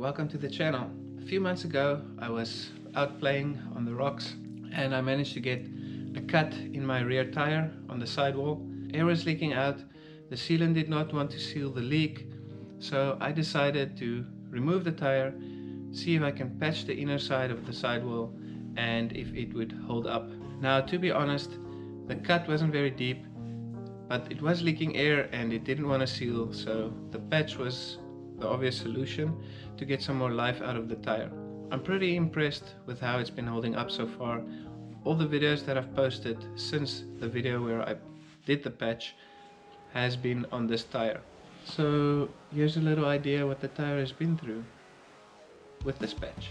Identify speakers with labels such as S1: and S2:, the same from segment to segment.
S1: welcome to the channel. A few months ago I was out playing on the rocks and I managed to get a cut in my rear tire on the sidewall. Air was leaking out, the sealant did not want to seal the leak, so I decided to remove the tire, see if I can patch the inner side of the sidewall and if it would hold up. Now, to be honest, the cut wasn't very deep, but it was leaking air and it didn't want to seal, so the patch was the obvious solution to get some more life out of the tire. I'm pretty impressed with how it's been holding up so far. All the videos that I've posted since the video where I did the patch has been on this tire. So here's a little idea what the tire has been through with this patch.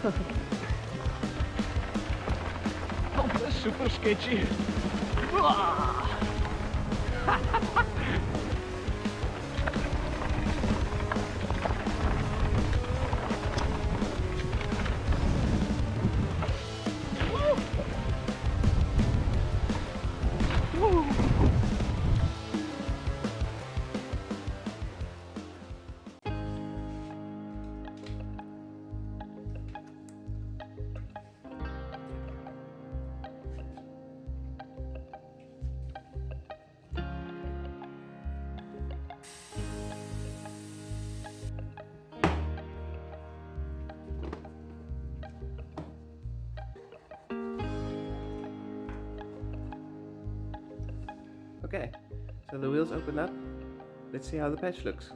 S2: Oh, that's super sketchy.
S1: Okay, so the wheels open up. Let's see how the patch looks.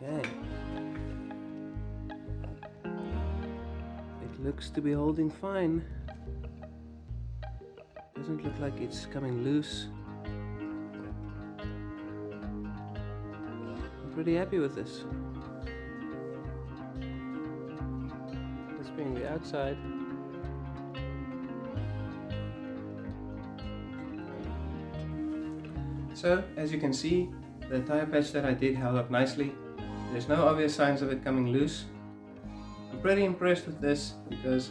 S1: Okay. It looks to be holding fine. Doesn't look like it's coming loose. I'm pretty happy with this. This being the outside. So, as you can see, the tire patch that I did held up nicely. There's no obvious signs of it coming loose. I'm pretty impressed with this because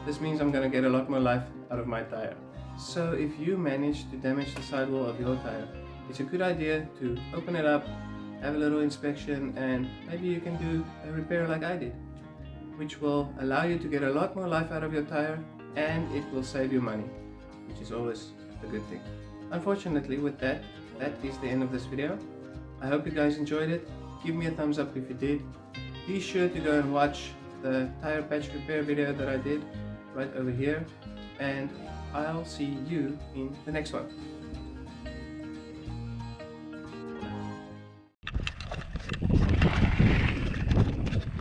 S1: this means I'm going to get a lot more life out of my tire. So if you manage to damage the sidewall of your tire, it's a good idea to open it up, have a little inspection, and maybe you can do a repair like I did, which will allow you to get a lot more life out of your tire and it will save you money, which is always a good thing. Unfortunately, with that is the end of this video. I hope you guys enjoyed it. Give me a thumbs up if you did. Be sure to go and watch the tire patch repair video that I did right over here, and I'll see you in the next one.